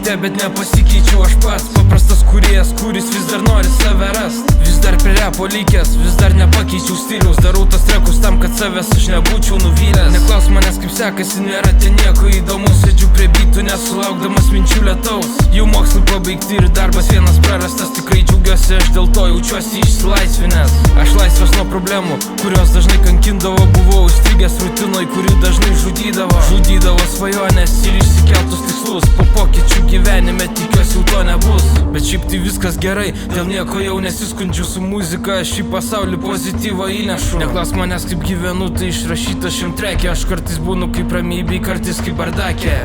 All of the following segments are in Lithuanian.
pasikeitė, bet nepasikeičiau aš pats. Paprastas kūrėjas, kuris vis dar nori save rast. Vis dar prie repo likęs, vis dar nepakeičiau stiliaus. Darau tas trekus tam, kad savęs aš nebūčiau nuvylęs. Neklaus manęs kaip sekasi, nėra ten nieko įdomus. Sėdžiu prie bitų, nesulaukdamas minčių lietaus. Jau mokslai pabaigti ir darbas vienas prarastas. Tikrai džiaugiuosi, aš dėl to jaučiuosi išsilaisvinęs. Aš laisvas nuo problemų, kurios dažnai kankindavo. Buvau įstrigęs rutinoj, kuri dažnai žudydavo svajonės ir išsikeltus tikslus. Po pokyčių gyvenime tikiuosi jau to nebus. Bet šiaip tai viskas gerai, dėl nieko jau nesiskundžiu. Su muzika aš į pasaulį pozityvą įnešu. Neklaus manęs kaip gyvenu, tai išrašyta šiam trekė. Aš kartais būnu kaip ramybėj, kartais kaip bardakė.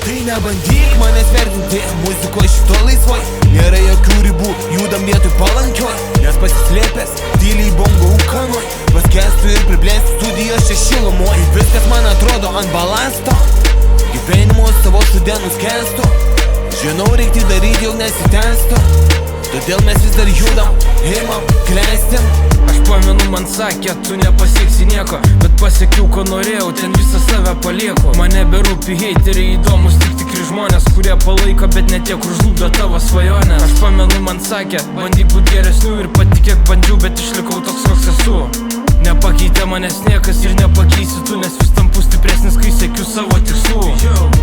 Tai nebandyk manęs vertinti, muzikoje šito laisvoj. Nėra jokių ribų, judam vietoj palankioj. Nes pasislėpęs, tyliai bongo ūkanoj. Paskęstu ir priblėsiu studijos čia šilumoj. Viskas man atrodo ant balasto, gyvenimo savo šudenus kestu. Žinau, reikti daryti, jau nesitenstu. Todėl mes vis dar judam, imam, klestim. Aš pamenu, man sakė, tu nepasieksi nieko, bet pasiekiau, ko norėjau, ten visą save palieku. Man neberūpi heiteriai, įdomus tikri žmonės, kurie palaiko, bet ne tie, kur žlugdo tavo svajonės. Aš pamenu, man sakė, bandyk būt geresnių ir patikėk, bandžiau, bet išlikau toks, koks esu. Nepakeitė manęs niekas ir nepakeisi tu, nes vis tampu stipresnis, kai siekiu savo tikslų.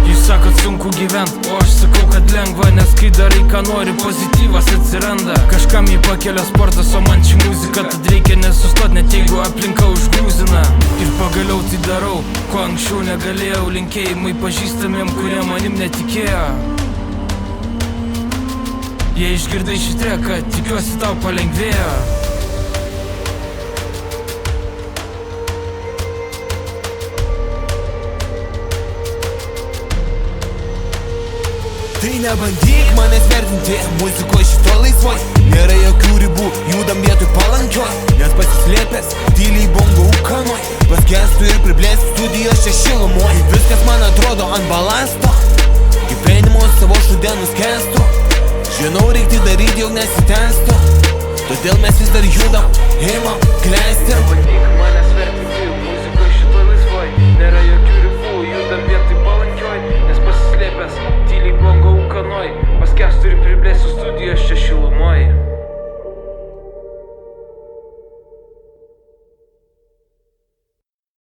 Jūs sakot sunku gyvent, o aš sakau, kad lengva, nes kai darai ką nori, pozityvas atsiranda. Kažkam jį pakelia sportas, o man ši muzika, tad reikia nesustot, net jeigu aplinka užgrūzina. Ir pagaliau tai darau, ko anksčiau negalėjau. Linkėjimai pažįstamiem, kurie manim netikėjo. Jei išgirdai šį treką, tikiuosi tau palengvėjo. Tai nebandyk manęs vertinti, muzikoje šito laisvoj. Nėra jokių ribų, judam vietoj palankioj. Nes pasislėpęs, tyliai bongo ūkanoj. Paskęstu ir priblėsiu studijos čia šilumoj. Viskas man atrodo ant balasto, gyvenimo savo šudenus kestu. Žinau, reikti daryti, jau nesitenstu. Todėl mes vis dar judam, imam, klestim. Nebandyk manęs vertinti, muzikoje šito laisvoj. Nėra jokių ribų, judam vietoj palankioj. Nes pasislėpęs, tyliai bongo ūkanoj. Paskęstu ir priblėsiu studijos čia šilumoj.